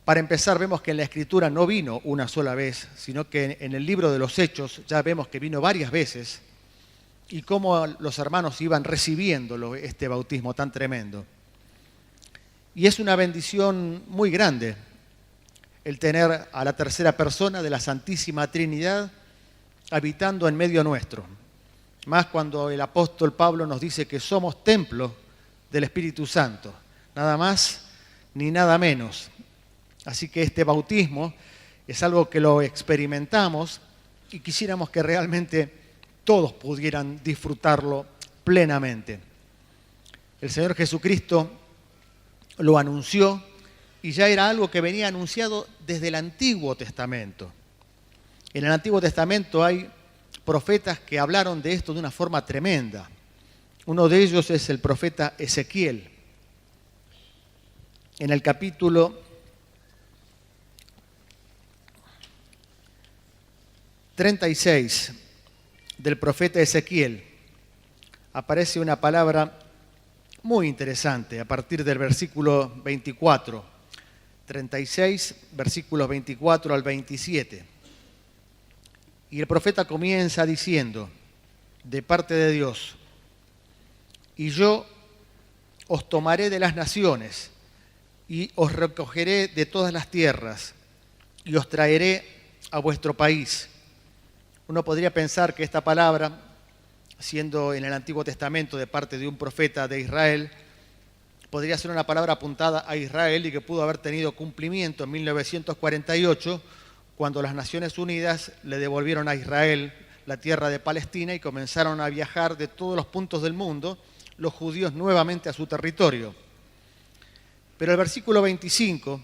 Para empezar, vemos que en la Escritura no vino una sola vez, sino que en el libro de los Hechos ya vemos que vino varias veces y cómo los hermanos iban recibiendo este bautismo tan tremendo. Y es una bendición muy grande el tener a la tercera persona de la Santísima Trinidad habitando en medio nuestro. Más cuando el apóstol Pablo nos dice que somos templo del Espíritu Santo. Nada más ni nada menos. Así que este bautismo es algo que lo experimentamos y quisiéramos que realmente todos pudieran disfrutarlo plenamente. El Señor Jesucristo lo anunció y ya era algo que venía anunciado desde el Antiguo Testamento. En el Antiguo Testamento hay profetas que hablaron de esto de una forma tremenda. Uno de ellos es el profeta Ezequiel. En el capítulo 36 del profeta Ezequiel aparece una palabra muy interesante a partir del versículo 24. 36, versículos 24 al 27. Y el profeta comienza diciendo, de parte de Dios, y yo os tomaré de las naciones, y os recogeré de todas las tierras, y os traeré a vuestro país. Uno podría pensar que esta palabra, siendo en el Antiguo Testamento de parte de un profeta de Israel, podría ser una palabra apuntada a Israel y que pudo haber tenido cumplimiento en 1948, cuando las Naciones Unidas le devolvieron a Israel la tierra de Palestina y comenzaron a viajar de todos los puntos del mundo los judíos nuevamente a su territorio. Pero el versículo 25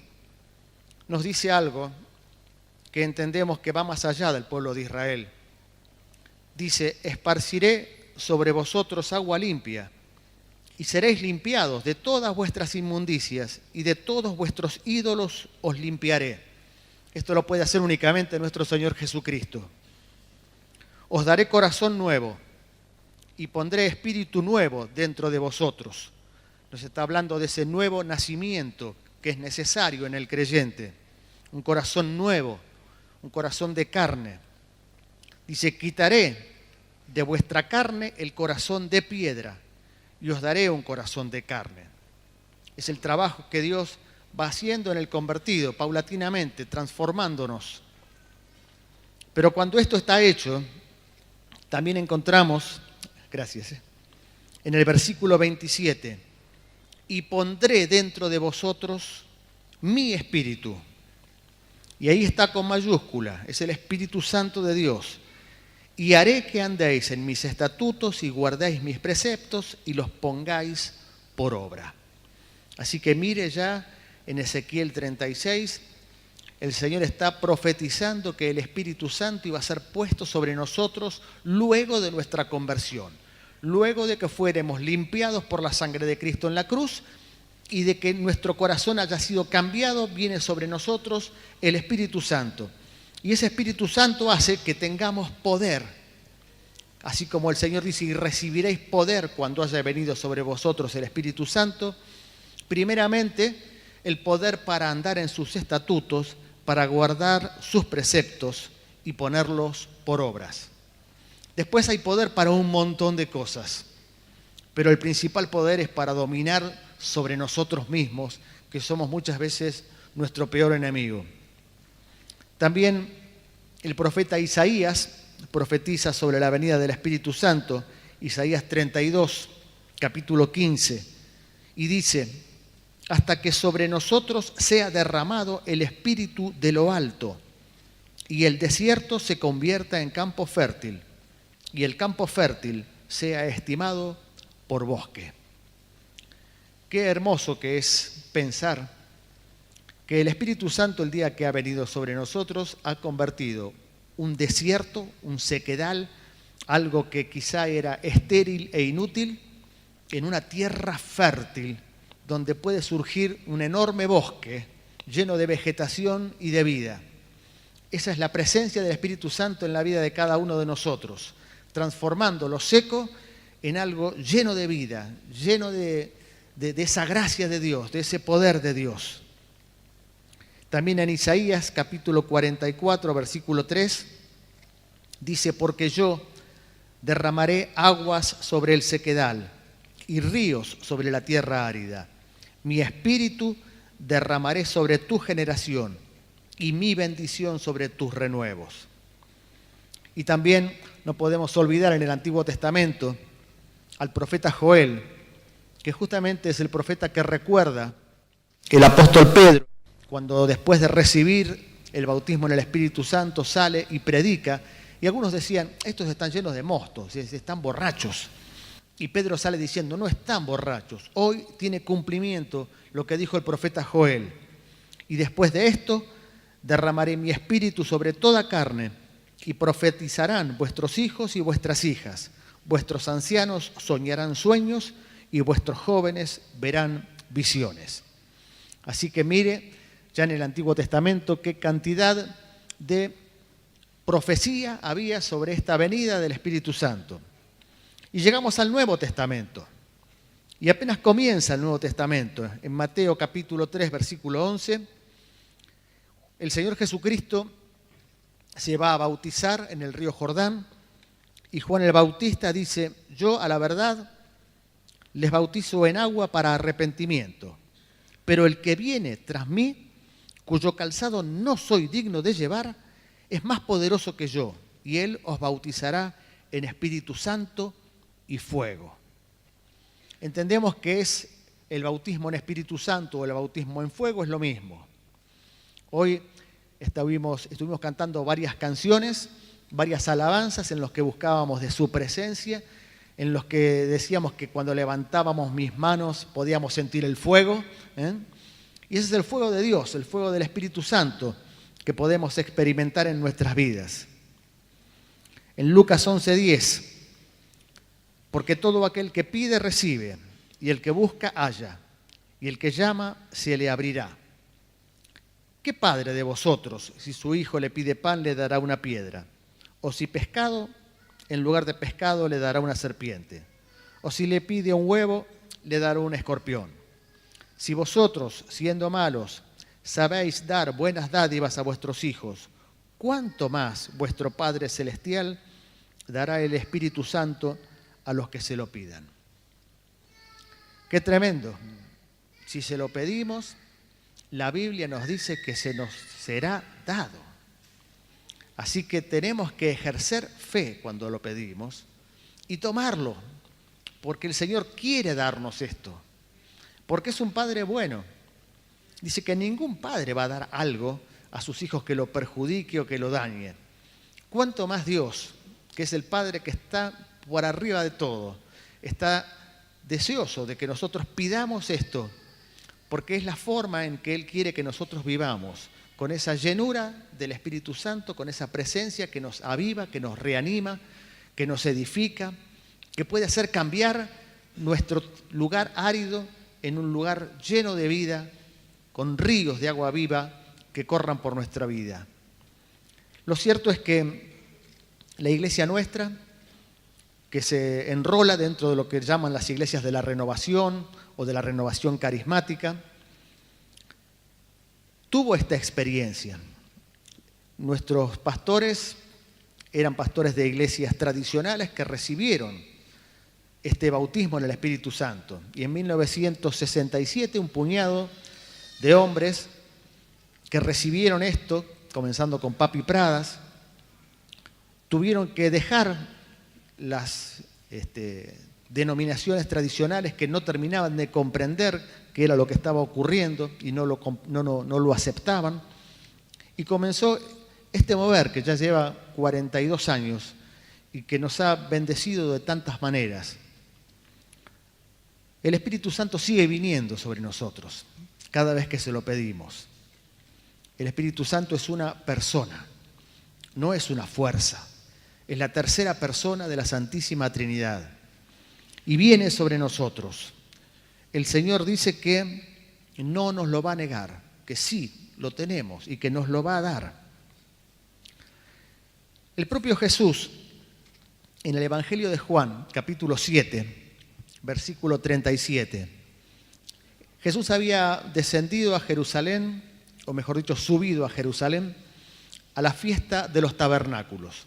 nos dice algo que entendemos que va más allá del pueblo de Israel. Dice, esparciré sobre vosotros agua limpia, y seréis limpiados de todas vuestras inmundicias, y de todos vuestros ídolos os limpiaré. Esto lo puede hacer únicamente nuestro Señor Jesucristo. Os daré corazón nuevo, y pondré espíritu nuevo dentro de vosotros. Nos está hablando de ese nuevo nacimiento que es necesario en el creyente. Un corazón nuevo, un corazón de carne. Dice, quitaré de vuestra carne el corazón de piedra y os daré un corazón de carne. Es el trabajo que Dios va haciendo en el convertido, paulatinamente, transformándonos. Pero cuando esto está hecho, también encontramos, gracias, en el versículo 27, y pondré dentro de vosotros mi espíritu. Y ahí está con mayúscula, es el Espíritu Santo de Dios. Y haré que andéis en mis estatutos y guardéis mis preceptos y los pongáis por obra. Así que mire ya en Ezequiel 36, el Señor está profetizando que el Espíritu Santo iba a ser puesto sobre nosotros luego de nuestra conversión, luego de que fuéramos limpiados por la sangre de Cristo en la cruz y de que nuestro corazón haya sido cambiado, viene sobre nosotros el Espíritu Santo. Y ese Espíritu Santo hace que tengamos poder. Así como el Señor dice, y recibiréis poder cuando haya venido sobre vosotros el Espíritu Santo. Primeramente, el poder para andar en sus estatutos, para guardar sus preceptos y ponerlos por obras. Después hay poder para un montón de cosas. Pero el principal poder es para dominar sobre nosotros mismos, que somos muchas veces nuestro peor enemigo. También el profeta Isaías profetiza sobre la venida del Espíritu Santo, Isaías 32, capítulo 15, y dice, hasta que sobre nosotros sea derramado el Espíritu de lo alto, y el desierto se convierta en campo fértil, y el campo fértil sea estimado por bosque. Qué hermoso que es pensar que el Espíritu Santo, el día que ha venido sobre nosotros, ha convertido un desierto, un sequedal, algo que quizá era estéril e inútil, en una tierra fértil, donde puede surgir un enorme bosque lleno de vegetación y de vida. Esa es la presencia del Espíritu Santo en la vida de cada uno de nosotros, transformando lo seco en algo lleno de vida, lleno de esa gracia de Dios, de ese poder de Dios. También en Isaías capítulo 44, versículo 3, dice: porque yo derramaré aguas sobre el sequedal y ríos sobre la tierra árida. Mi espíritu derramaré sobre tu generación y mi bendición sobre tus renuevos. Y también no podemos olvidar en el Antiguo Testamento al profeta Joel, que justamente es el profeta que recuerda el apóstol Pedro, cuando después de recibir el bautismo en el Espíritu Santo sale y predica, y algunos decían: estos están llenos de mostos, están borrachos. Y Pedro sale diciendo: no están borrachos, hoy tiene cumplimiento lo que dijo el profeta Joel. Y después de esto derramaré mi espíritu sobre toda carne, y profetizarán vuestros hijos y vuestras hijas, vuestros ancianos soñarán sueños y vuestros jóvenes verán visiones. Así que mire, ya en el Antiguo Testamento, qué cantidad de profecía había sobre esta venida del Espíritu Santo. Y llegamos al Nuevo Testamento. Y apenas comienza el Nuevo Testamento, en Mateo capítulo 3, versículo 11, el Señor Jesucristo se va a bautizar en el río Jordán y Juan el Bautista dice: yo a la verdad les bautizo en agua para arrepentimiento, pero el que viene tras mí, cuyo calzado no soy digno de llevar, es más poderoso que yo, y él os bautizará en Espíritu Santo y fuego. Entendemos que es el bautismo en Espíritu Santo o el bautismo en fuego, es lo mismo. Hoy estuvimos cantando varias canciones, varias alabanzas en los que buscábamos de su presencia, en los que decíamos que cuando levantábamos mis manos podíamos sentir el fuego, Y ese es el fuego de Dios, el fuego del Espíritu Santo que podemos experimentar en nuestras vidas. En Lucas 11:10, porque todo aquel que pide recibe, y el que busca halla, y el que llama se le abrirá. ¿Qué padre de vosotros, si su hijo le pide pan, le dará una piedra? O si pescado, en lugar de pescado le dará una serpiente? O si le pide un huevo, le dará un escorpión. Si vosotros, siendo malos, sabéis dar buenas dádivas a vuestros hijos, ¿cuánto más vuestro Padre Celestial dará el Espíritu Santo a los que se lo pidan? ¡Qué tremendo! Si se lo pedimos, la Biblia nos dice que se nos será dado. Así que tenemos que ejercer fe cuando lo pedimos y tomarlo, porque el Señor quiere darnos esto, porque es un Padre bueno. Dice que ningún padre va a dar algo a sus hijos que lo perjudique o que lo dañe. ¿Cuánto más Dios, que es el Padre que está por arriba de todo, está deseoso de que nosotros pidamos esto? Porque es la forma en que Él quiere que nosotros vivamos, con esa llenura del Espíritu Santo, con esa presencia que nos aviva, que nos reanima, que nos edifica, que puede hacer cambiar nuestro lugar árido en un lugar lleno de vida, con ríos de agua viva que corran por nuestra vida. Lo cierto es que la iglesia nuestra, que se enrola dentro de lo que llaman las iglesias de la renovación o de la renovación carismática, tuvo esta experiencia. Nuestros pastores eran pastores de iglesias tradicionales que recibieron este bautismo en el Espíritu Santo. Y en 1967 un puñado de hombres que recibieron esto, comenzando con Papi Pradas, tuvieron que dejar las denominaciones tradicionales que no terminaban de comprender qué era lo que estaba ocurriendo y no lo aceptaban. Y comenzó este mover que ya lleva 42 años y que nos ha bendecido de tantas maneras. El Espíritu Santo sigue viniendo sobre nosotros cada vez que se lo pedimos. El Espíritu Santo es una persona, no es una fuerza. Es la tercera persona de la Santísima Trinidad y viene sobre nosotros. El Señor dice que no nos lo va a negar, que sí lo tenemos y que nos lo va a dar. El propio Jesús, en el Evangelio de Juan, capítulo 7, versículo 37, Jesús había descendido a Jerusalén o mejor dicho, subido a Jerusalén, a la fiesta de los tabernáculos.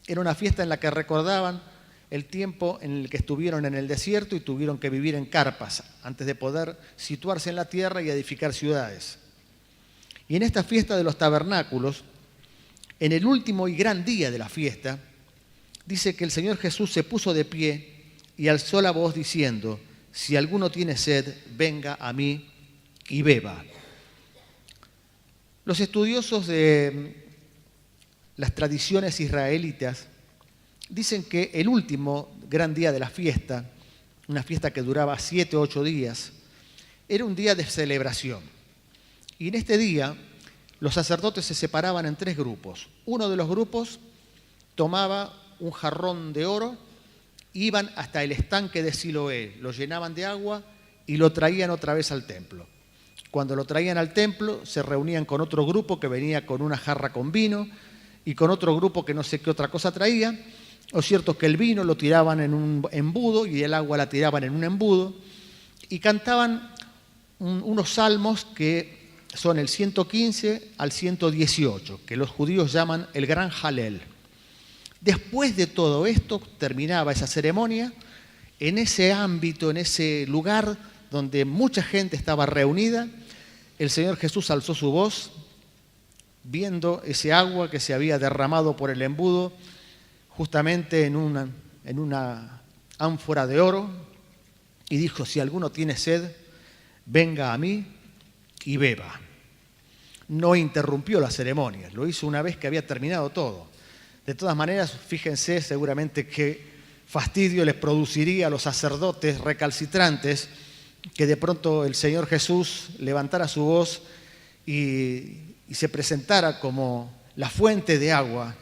Era una fiesta en la que recordaban el tiempo en el que estuvieron en el desierto y tuvieron que vivir en carpas antes de poder situarse en la tierra y edificar ciudades. Y en esta fiesta de los tabernáculos, en el último y gran día de la fiesta, dice que el Señor Jesús se puso de pie y alzó la voz diciendo: si alguno tiene sed, venga a mí y beba. Los estudiosos de las tradiciones israelitas dicen que el último gran día de la fiesta, una fiesta que duraba 7 o 8 días, era un día de celebración. Y en este día los sacerdotes se separaban en 3 grupos. Uno de los grupos tomaba un jarrón de oro, iban hasta el estanque de Siloé, lo llenaban de agua y lo traían otra vez al templo. Cuando lo traían al templo, se reunían con otro grupo que venía con una jarra con vino y con otro grupo que no sé qué otra cosa traía. Lo cierto es que el vino lo tiraban en un embudo y el agua la tiraban en un embudo y cantaban unos salmos que son el 115 al 118, que los judíos llaman el Gran Jalel. Después de todo esto, terminaba esa ceremonia en ese ámbito, en ese lugar donde mucha gente estaba reunida. El Señor Jesús alzó su voz, viendo ese agua que se había derramado por el embudo, justamente en una ánfora de oro, y dijo: si alguno tiene sed, venga a mí y beba. No interrumpió la ceremonia, lo hizo una vez que había terminado todo. De todas maneras, fíjense seguramente qué fastidio les produciría a los sacerdotes recalcitrantes que de pronto el Señor Jesús levantara su voz y se presentara como la fuente de agua,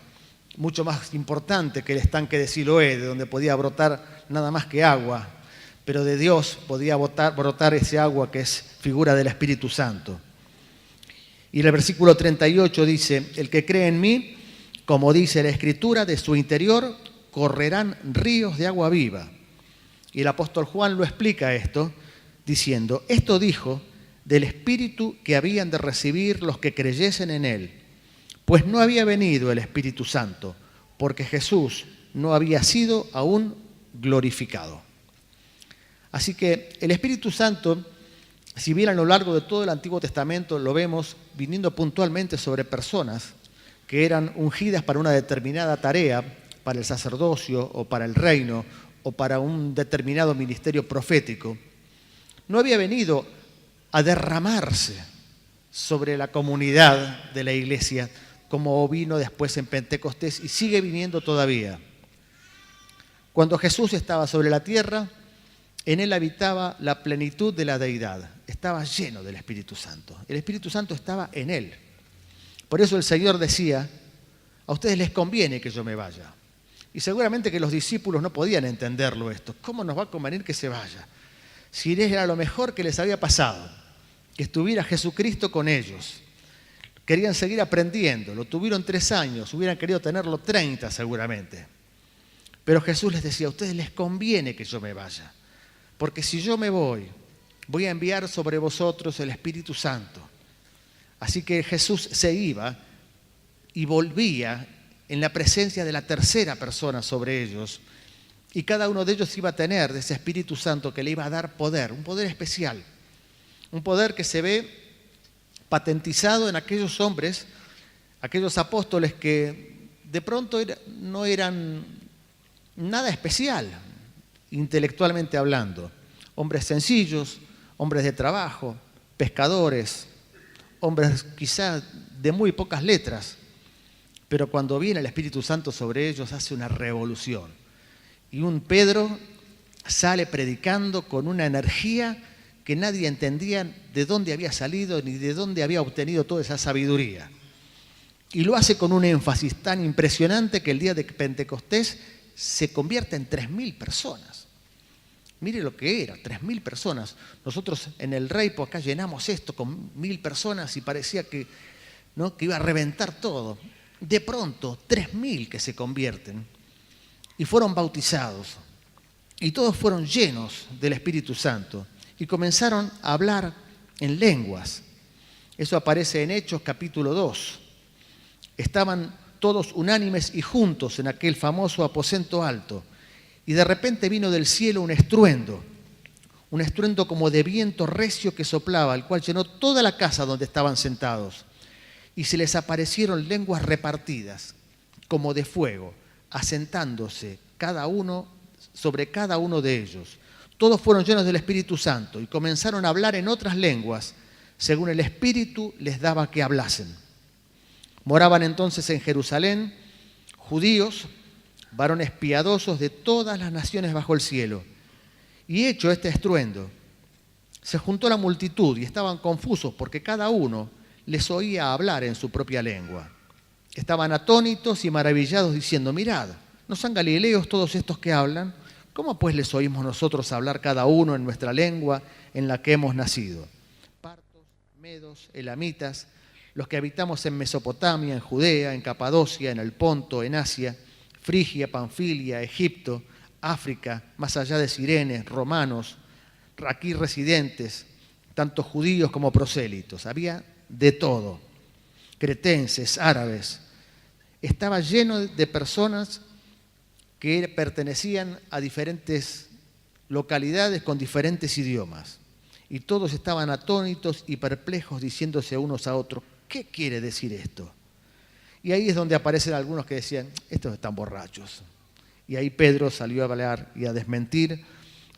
mucho más importante que el estanque de Siloé, de donde podía brotar nada más que agua, pero de Dios podía brotar ese agua que es figura del Espíritu Santo. Y en el versículo 38 dice: el que cree en mí, como dice la Escritura, de su interior correrán ríos de agua viva. Y el apóstol Juan lo explica esto, diciendo: esto dijo del Espíritu que habían de recibir los que creyesen en él, pues no había venido el Espíritu Santo, porque Jesús no había sido aún glorificado. Así que el Espíritu Santo, si bien a lo largo de todo el Antiguo Testamento lo vemos viniendo puntualmente sobre personas que eran ungidas para una determinada tarea, para el sacerdocio o para el reino o para un determinado ministerio profético, no había venido a derramarse sobre la comunidad de la iglesia como vino después en Pentecostés y sigue viniendo todavía. Cuando Jesús estaba sobre la tierra, en él habitaba la plenitud de la deidad, estaba lleno del Espíritu Santo. El Espíritu Santo estaba en él. Por eso el Señor decía: a ustedes les conviene que yo me vaya. Y seguramente que los discípulos no podían entenderlo esto. ¿Cómo nos va a convenir que se vaya? Si era lo mejor que les había pasado, que estuviera Jesucristo con ellos. Querían seguir aprendiendo, lo tuvieron 3 años, hubieran querido tenerlo 30 seguramente. Pero Jesús les decía: a ustedes les conviene que yo me vaya, porque si yo me voy a enviar sobre vosotros el Espíritu Santo. Así que Jesús se iba y volvía en la presencia de la tercera persona sobre ellos, y cada uno de ellos iba a tener de ese Espíritu Santo que le iba a dar poder, un poder especial, un poder que se ve patentizado en aquellos hombres, aquellos apóstoles que de pronto no eran nada especial, intelectualmente hablando, hombres sencillos, hombres de trabajo, pescadores, hombres quizás de muy pocas letras, pero cuando viene el Espíritu Santo sobre ellos hace una revolución. Y un Pedro sale predicando con una energía que nadie entendía de dónde había salido ni de dónde había obtenido toda esa sabiduría. Y lo hace con un énfasis tan impresionante que el día de Pentecostés se convierte en 3.000 personas. Mire lo que era, 3.000 personas. Nosotros en el Reipo acá llenamos esto con 1.000 personas y parecía que iba a reventar todo. De pronto, 3.000 que se convierten y fueron bautizados. Y todos fueron llenos del Espíritu Santo y comenzaron a hablar en lenguas. Eso aparece en Hechos capítulo 2. Estaban todos unánimes y juntos en aquel famoso aposento alto. Y de repente vino del cielo un estruendo como de viento recio que soplaba, el cual llenó toda la casa donde estaban sentados. Y se les aparecieron lenguas repartidas, como de fuego, asentándose cada uno sobre cada uno de ellos. Todos fueron llenos del Espíritu Santo y comenzaron a hablar en otras lenguas, según el Espíritu les daba que hablasen. Moraban entonces en Jerusalén judíos, varones piadosos de todas las naciones bajo el cielo. Y hecho este estruendo, se juntó la multitud y estaban confusos porque cada uno les oía hablar en su propia lengua. Estaban atónitos y maravillados diciendo, mirad, ¿no son galileos todos estos que hablan? ¿Cómo pues les oímos nosotros hablar cada uno en nuestra lengua en la que hemos nacido? Partos, medos, elamitas, los que habitamos en Mesopotamia, en Judea, en Capadocia, en el Ponto, en Asia, Frigia, Panfilia, Egipto, África, más allá de Cirene, romanos, aquí residentes, tanto judíos como prosélitos. Había de todo, cretenses, árabes. Estaba lleno de personas que pertenecían a diferentes localidades con diferentes idiomas. Y todos estaban atónitos y perplejos diciéndose unos a otros, ¿qué quiere decir esto? Y ahí es donde aparecen algunos que decían, estos están borrachos. Y ahí Pedro salió a hablar y a desmentir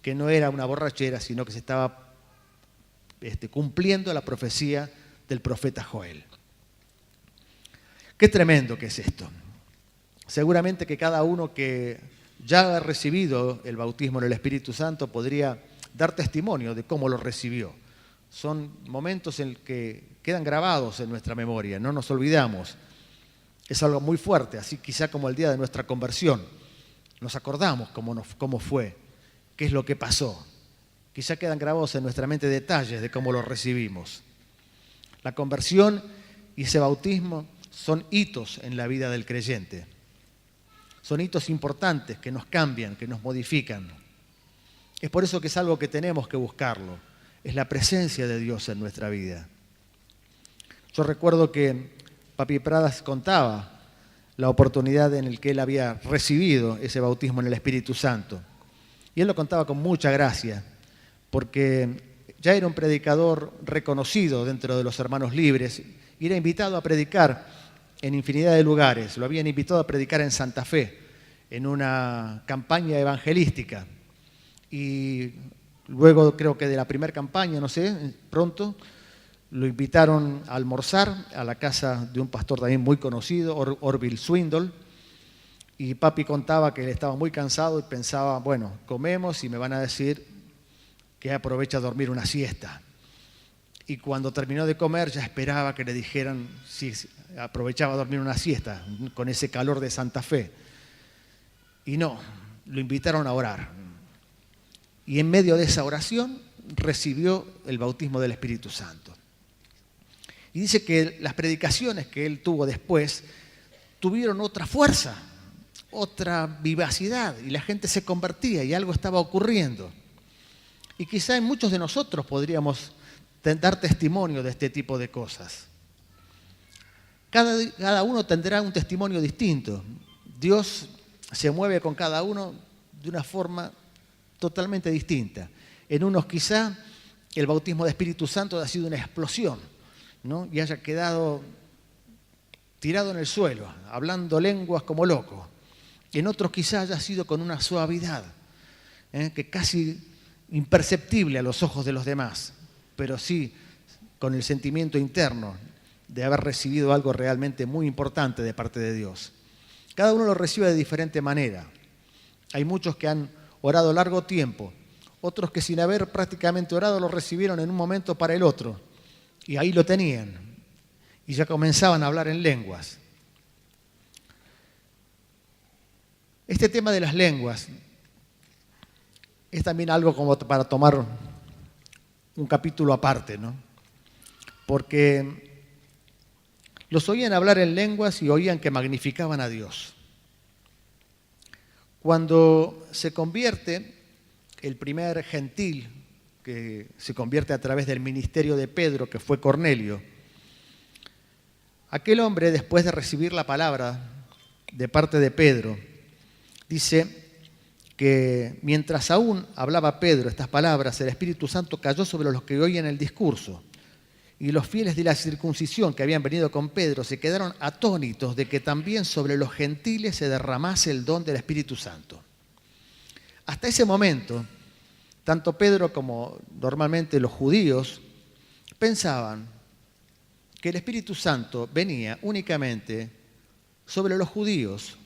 que no era una borrachera, sino que se estaba cumpliendo la profecía del profeta Joel. Qué tremendo que es esto. Seguramente que cada uno que ya ha recibido el bautismo en el Espíritu Santo podría dar testimonio de cómo lo recibió. Son momentos en que quedan grabados en nuestra memoria, no nos olvidamos. Es algo muy fuerte, así quizá como el día de nuestra conversión. Nos acordamos cómo fue, qué es lo que pasó. Quizá quedan grabados en nuestra mente detalles de cómo lo recibimos. La conversión y ese bautismo son hitos en la vida del creyente. Son hitos importantes que nos cambian, que nos modifican. Es por eso que es algo que tenemos que buscarlo. Es la presencia de Dios en nuestra vida. Yo recuerdo que Papi Pradas contaba la oportunidad en la que él había recibido ese bautismo en el Espíritu Santo. Y él lo contaba con mucha gracia, porque ya era un predicador reconocido dentro de los Hermanos Libres y era invitado a predicar en infinidad de lugares. Lo habían invitado a predicar en Santa Fe, en una campaña evangelística. Y luego creo que de la primera campaña, no sé, pronto, lo invitaron a almorzar a la casa de un pastor también muy conocido, Orville Swindle. Y Papi contaba que él estaba muy cansado y pensaba, bueno, comemos y me van a decir que aprovecha a dormir una siesta. Y cuando terminó de comer ya esperaba que le dijeran si aprovechaba a dormir una siesta con ese calor de Santa Fe. Y no, lo invitaron a orar. Y en medio de esa oración recibió el bautismo del Espíritu Santo. Y dice que las predicaciones que él tuvo después tuvieron otra fuerza, otra vivacidad, y la gente se convertía y algo estaba ocurriendo. Y quizá en muchos de nosotros podríamos dar testimonio de este tipo de cosas. Cada uno tendrá un testimonio distinto. Dios se mueve con cada uno de una forma totalmente distinta. En unos quizá el bautismo de Espíritu Santo ha sido una explosión, ¿no? Y haya quedado tirado en el suelo, hablando lenguas como loco. En otros quizá haya sido con una suavidad, que casi imperceptible a los ojos de los demás, pero sí con el sentimiento interno de haber recibido algo realmente muy importante de parte de Dios. Cada uno lo recibe de diferente manera. Hay muchos que han orado largo tiempo, otros que sin haber prácticamente orado lo recibieron en un momento para el otro, y ahí lo tenían, y ya comenzaban a hablar en lenguas. Este tema de las lenguas es también algo como para tomar un capítulo aparte, ¿no? Porque los oían hablar en lenguas y oían que magnificaban a Dios. Cuando se convierte el primer gentil, que se convierte a través del ministerio de Pedro, que fue Cornelio, Aquel hombre, después de recibir la palabra de parte de Pedro, dice que mientras aún hablaba Pedro estas palabras, el Espíritu Santo cayó sobre los que oían el discurso. Y los fieles de la circuncisión que habían venido con Pedro se quedaron atónitos de que también sobre los gentiles se derramase el don del Espíritu Santo. Hasta ese momento, tanto Pedro como normalmente los judíos pensaban que el Espíritu Santo venía únicamente sobre los judíos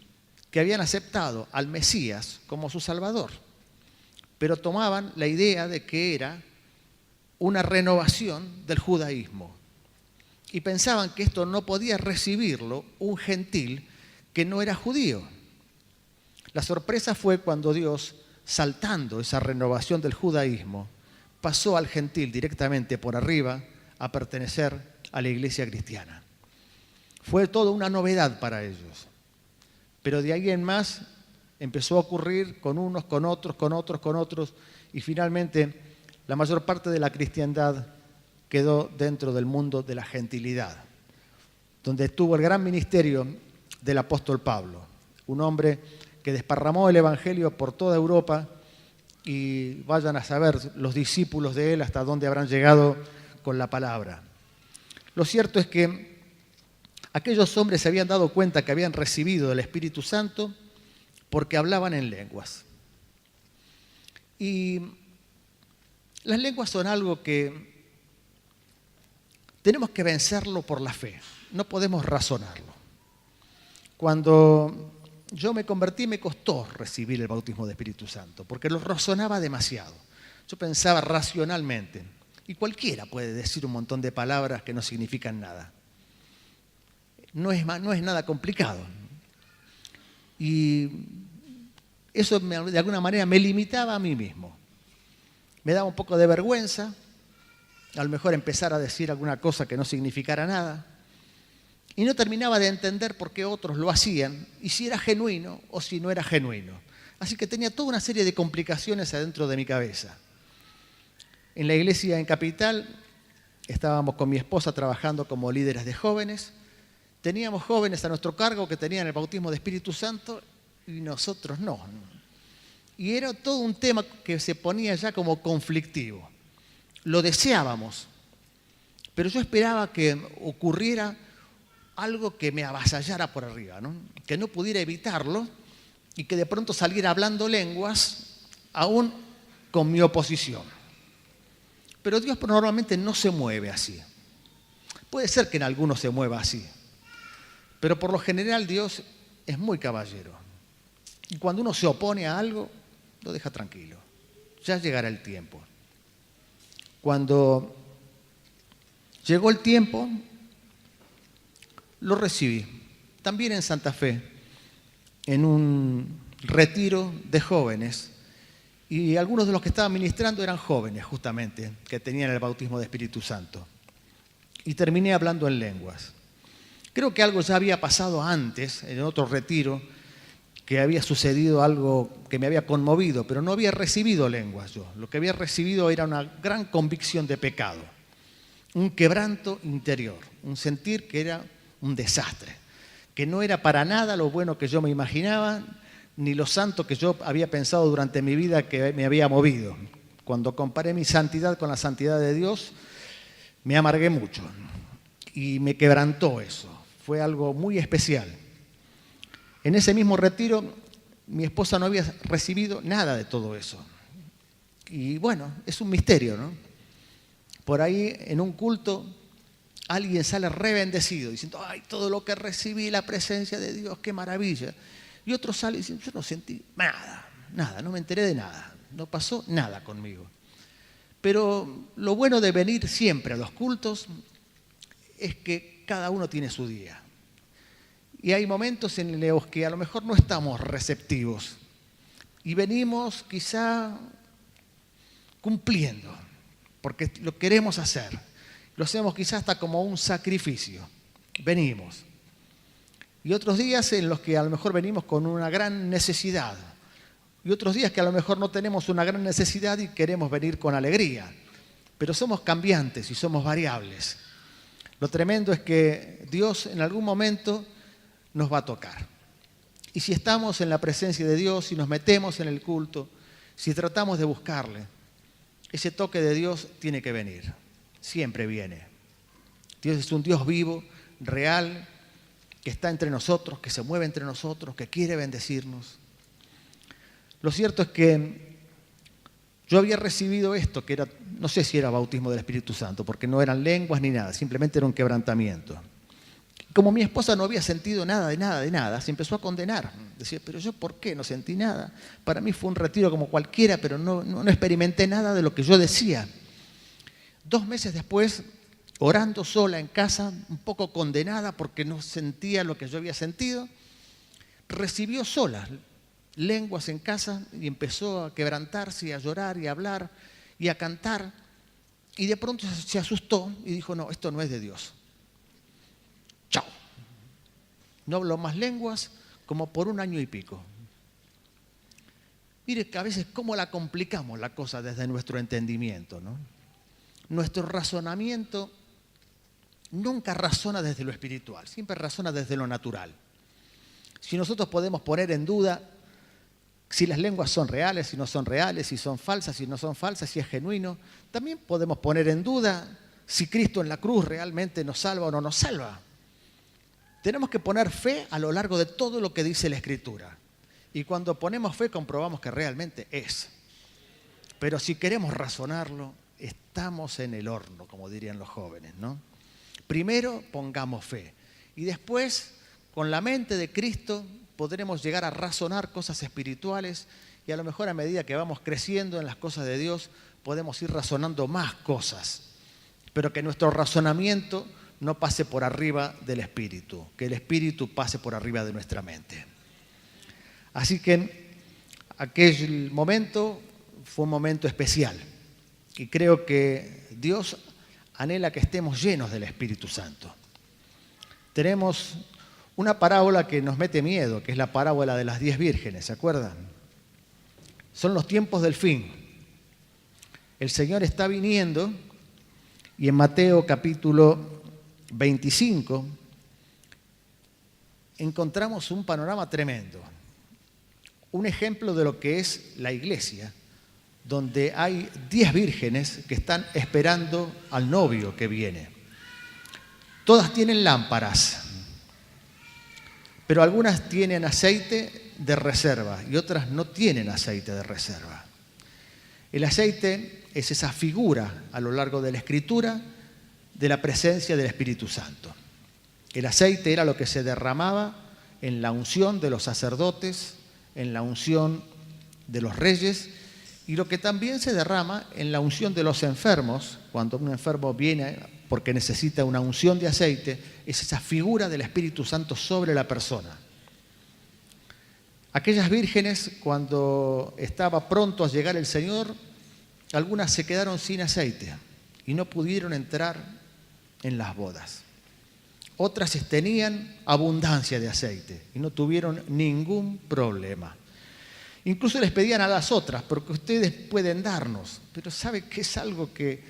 que habían aceptado al Mesías como su Salvador, pero tomaban la idea de que era una renovación del judaísmo y pensaban que esto no podía recibirlo un gentil que no era judío. La sorpresa fue cuando Dios, saltando esa renovación del judaísmo, pasó al gentil directamente por arriba a pertenecer a la iglesia cristiana. Fue toda una novedad para ellos. Pero de ahí en más empezó a ocurrir con unos, con otros, y finalmente la mayor parte de la cristiandad quedó dentro del mundo de la gentilidad, donde estuvo el gran ministerio del apóstol Pablo, un hombre que desparramó el evangelio por toda Europa, y vayan a saber los discípulos de él hasta dónde habrán llegado con la palabra. Lo cierto es que aquellos hombres se habían dado cuenta que habían recibido el Espíritu Santo porque hablaban en lenguas. Y las lenguas son algo que tenemos que vencerlo por la fe, no podemos razonarlo. Cuando yo me convertí me costó recibir el bautismo de Espíritu Santo porque lo razonaba demasiado. Yo pensaba racionalmente, y cualquiera puede decir un montón de palabras que no significan nada. No es nada complicado. Y eso de alguna manera me limitaba a mí mismo. Me daba un poco de vergüenza, a lo mejor empezar a decir alguna cosa que no significara nada. Y no terminaba de entender por qué otros lo hacían, y si era genuino o si no era genuino. Así que tenía toda una serie de complicaciones adentro de mi cabeza. En la iglesia en Capital estábamos con mi esposa trabajando como líderes de jóvenes. Teníamos jóvenes a nuestro cargo que tenían el bautismo de Espíritu Santo y nosotros no. Y era todo un tema que se ponía ya como conflictivo. Lo deseábamos, pero yo esperaba que ocurriera algo que me avasallara por arriba, ¿no? Que no pudiera evitarlo y que de pronto saliera hablando lenguas aún con mi oposición. Pero Dios normalmente no se mueve así. Puede ser que en algunos se mueva así, pero por lo general Dios es muy caballero. Y cuando uno se opone a algo, lo deja tranquilo. Ya llegará el tiempo. Cuando llegó el tiempo, lo recibí. También en Santa Fe, en un retiro de jóvenes. Y algunos de los que estaban ministrando eran jóvenes, justamente, que tenían el bautismo de Espíritu Santo. Y terminé hablando en lenguas. Creo que algo ya había pasado antes, en otro retiro, que había sucedido algo que me había conmovido, pero no había recibido lenguas yo. Lo que había recibido era una gran convicción de pecado, un quebranto interior, un sentir que era un desastre, que no era para nada lo bueno que yo me imaginaba, ni lo santo que yo había pensado durante mi vida que me había movido. Cuando comparé mi santidad con la santidad de Dios, me amargué mucho y me quebrantó eso. Fue algo muy especial. En ese mismo retiro, mi esposa no había recibido nada de todo eso. Y bueno, es un misterio, ¿no? Por ahí, en un culto, alguien sale re bendecido, diciendo, ay, todo lo que recibí, la presencia de Dios, qué maravilla. Y otro sale diciendo, yo no sentí nada, no me enteré de nada, no pasó nada conmigo. Pero lo bueno de venir siempre a los cultos es que cada uno tiene su día. Y hay momentos en los que a lo mejor no estamos receptivos. Y venimos quizá cumpliendo, porque lo queremos hacer. Lo hacemos quizá hasta como un sacrificio. Venimos. Y otros días en los que a lo mejor venimos con una gran necesidad. Y otros días que a lo mejor no tenemos una gran necesidad y queremos venir con alegría. Pero somos cambiantes y somos variables. Lo tremendo es que Dios en algún momento nos va a tocar. Y si estamos en la presencia de Dios, si nos metemos en el culto, si tratamos de buscarle, ese toque de Dios tiene que venir. Siempre viene. Dios es un Dios vivo, real, que está entre nosotros, que se mueve entre nosotros, que quiere bendecirnos. Lo cierto es que yo había recibido esto, que era, no sé si era bautismo del Espíritu Santo, porque no eran lenguas ni nada, simplemente era un quebrantamiento. Como mi esposa no había sentido nada, se empezó a condenar. Decía, pero yo ¿por qué no sentí nada? Para mí fue un retiro como cualquiera, pero no experimenté nada de lo que yo decía. 2 meses después, orando sola en casa, un poco condenada porque no sentía lo que yo había sentido, recibió sola lenguas en casa y empezó a quebrantarse y a llorar y a hablar y a cantar. Y de pronto se asustó y dijo, no, esto no es de Dios. Chao. No habló más lenguas como por 1 año y pico. Mire que a veces cómo la complicamos la cosa desde nuestro entendimiento, ¿no? Nuestro razonamiento nunca razona desde lo espiritual, siempre razona desde lo natural. Si nosotros podemos poner en duda si las lenguas son reales, si no son reales, si son falsas, si no son falsas, si es genuino, también podemos poner en duda si Cristo en la cruz realmente nos salva o no nos salva. Tenemos que poner fe a lo largo de todo lo que dice la Escritura. Y cuando ponemos fe comprobamos que realmente es. Pero si queremos razonarlo, estamos en el horno, como dirían los jóvenes, ¿no? Primero pongamos fe y después, con la mente de Cristo, podremos llegar a razonar cosas espirituales y a lo mejor a medida que vamos creciendo en las cosas de Dios, podemos ir razonando más cosas. Pero que nuestro razonamiento no pase por arriba del Espíritu, que el Espíritu pase por arriba de nuestra mente. Así que aquel momento fue un momento especial y creo que Dios anhela que estemos llenos del Espíritu Santo. Tenemos una parábola que nos mete miedo, que es la parábola de las 10 vírgenes, ¿se acuerdan? Son los tiempos del fin. El Señor está viniendo y en Mateo capítulo 25 encontramos un panorama tremendo. Un ejemplo de lo que es la iglesia, donde hay 10 vírgenes que están esperando al novio que viene. Todas tienen lámparas, pero algunas tienen aceite de reserva y otras no tienen aceite de reserva. El aceite es esa figura a lo largo de la Escritura de la presencia del Espíritu Santo. El aceite era lo que se derramaba en la unción de los sacerdotes, en la unción de los reyes y lo que también se derrama en la unción de los enfermos. Cuando un enfermo viene porque necesita una unción de aceite, es esa figura del Espíritu Santo sobre la persona. Aquellas vírgenes, cuando estaba pronto a llegar el Señor, algunas se quedaron sin aceite y no pudieron entrar en las bodas. Otras tenían abundancia de aceite y no tuvieron ningún problema. Incluso les pedían a las otras, porque ustedes pueden darnos, pero sabe que es algo que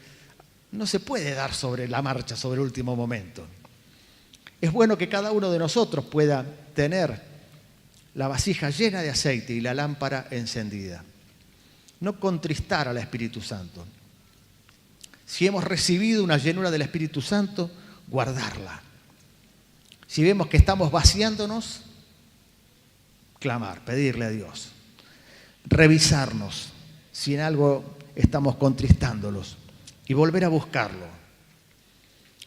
no se puede dar sobre la marcha, sobre el último momento. Es bueno que cada uno de nosotros pueda tener la vasija llena de aceite y la lámpara encendida. No contristar al Espíritu Santo. Si hemos recibido una llenura del Espíritu Santo, guardarla. Si vemos que estamos vaciándonos, clamar, pedirle a Dios. Revisarnos si en algo estamos contristándolos y volver a buscarlo.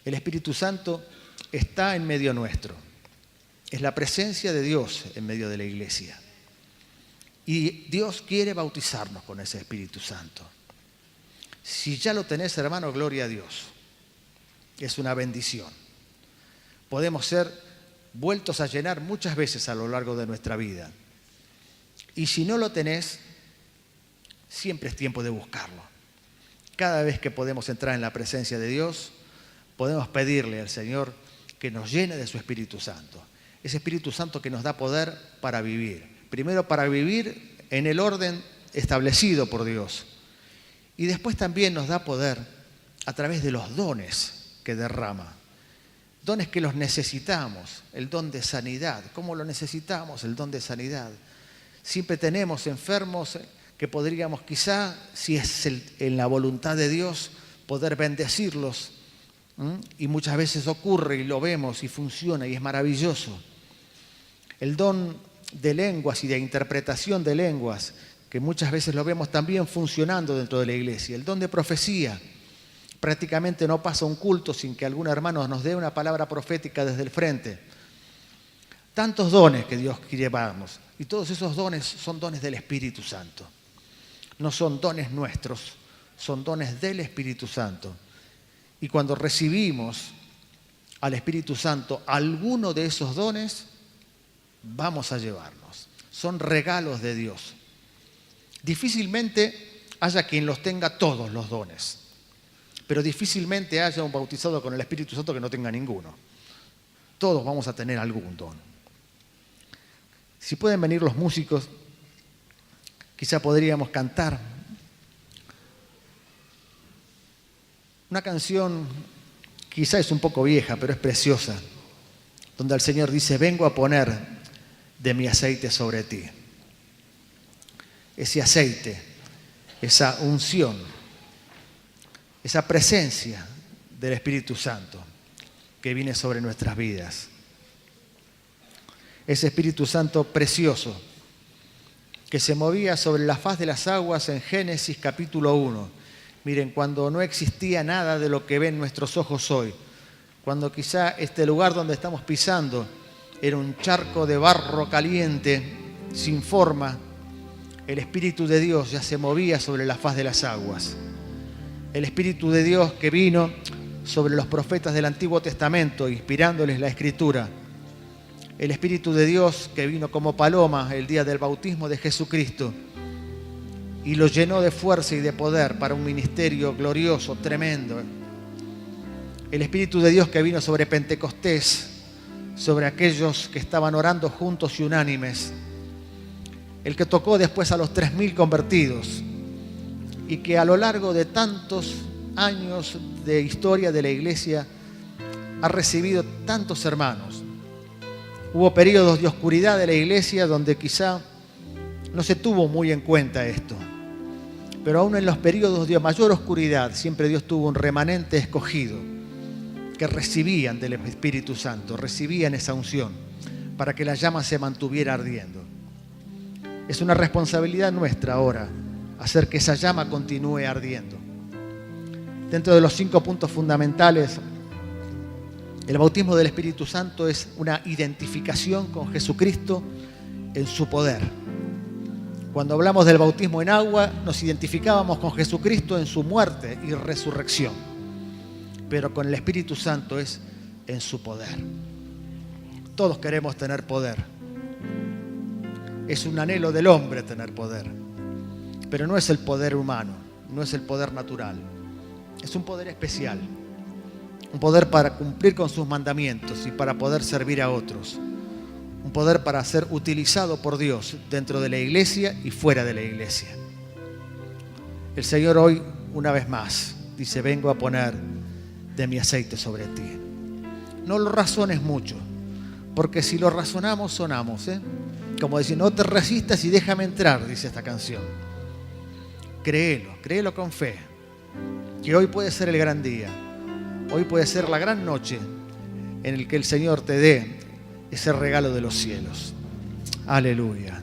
El Espíritu Santo está en medio nuestro. Es la presencia de Dios en medio de la iglesia. Y Dios quiere bautizarnos con ese Espíritu Santo. Si ya lo tenés, hermano, gloria a Dios. Es una bendición. Podemos ser vueltos a llenar muchas veces a lo largo de nuestra vida. Y si no lo tenés, siempre es tiempo de buscarlo. Cada vez que podemos entrar en la presencia de Dios, podemos pedirle al Señor que nos llene de su Espíritu Santo. Ese Espíritu Santo que nos da poder para vivir. Primero para vivir en el orden establecido por Dios. Y después también nos da poder a través de los dones que derrama. Dones que los necesitamos, el don de sanidad. ¿Cómo lo necesitamos? El don de sanidad. Siempre tenemos enfermos que podríamos quizá, si es en la voluntad de Dios, poder bendecirlos. Y muchas veces ocurre y lo vemos y funciona y es maravilloso. El don de lenguas y de interpretación de lenguas, que muchas veces lo vemos también funcionando dentro de la iglesia. El don de profecía. Prácticamente no pasa un culto sin que algún hermano nos dé una palabra profética desde el frente. Tantos dones que Dios quiere darnos. Y todos esos dones son dones del Espíritu Santo. No son dones nuestros, son dones del Espíritu Santo. Y cuando recibimos al Espíritu Santo alguno de esos dones, vamos a llevarnos. Son regalos de Dios. Difícilmente haya quien los tenga todos los dones. Pero difícilmente haya un bautizado con el Espíritu Santo que no tenga ninguno. Todos vamos a tener algún don. Si pueden venir los músicos, quizá podríamos cantar una canción, quizá es un poco vieja, pero es preciosa, donde el Señor dice: vengo a poner de mi aceite sobre ti. Ese aceite, esa unción, esa presencia del Espíritu Santo que viene sobre nuestras vidas. Ese Espíritu Santo precioso que se movía sobre la faz de las aguas en Génesis capítulo 1. Miren, cuando no existía nada de lo que ven nuestros ojos hoy, cuando quizá este lugar donde estamos pisando era un charco de barro caliente, sin forma, el Espíritu de Dios ya se movía sobre la faz de las aguas. El Espíritu de Dios que vino sobre los profetas del Antiguo Testamento, inspirándoles la Escritura. El Espíritu de Dios que vino como paloma el día del bautismo de Jesucristo y lo llenó de fuerza y de poder para un ministerio glorioso, tremendo. El Espíritu de Dios que vino sobre Pentecostés, sobre aquellos que estaban orando juntos y unánimes. El que tocó después a los 3.000 convertidos. Y que a lo largo de tantos años de historia de la iglesia ha recibido tantos hermanos. Hubo periodos de oscuridad de la iglesia donde quizá no se tuvo muy en cuenta esto. Pero aún en los periodos de mayor oscuridad siempre Dios tuvo un remanente escogido que recibían del Espíritu Santo, recibían esa unción para que la llama se mantuviera ardiendo. Es una responsabilidad nuestra ahora hacer que esa llama continúe ardiendo. Dentro de los 5 puntos fundamentales, el bautismo del Espíritu Santo es una identificación con Jesucristo en su poder. Cuando hablamos del bautismo en agua, nos identificábamos con Jesucristo en su muerte y resurrección. Pero con el Espíritu Santo es en su poder. Todos queremos tener poder. Es un anhelo del hombre tener poder. Pero no es el poder humano, no es el poder natural. Es un poder especial. Un poder para cumplir con sus mandamientos y para poder servir a otros. Un poder para ser utilizado por Dios dentro de la iglesia y fuera de la iglesia. El Señor hoy, una vez más, dice: vengo a poner de mi aceite sobre ti. No lo razones mucho, porque si lo razonamos, sonamos, Como decir, no te resistas y déjame entrar, dice esta canción. Créelo con fe, que hoy puede ser el gran día, hoy puede ser la gran noche en el que el Señor te dé ese regalo de los cielos. Aleluya.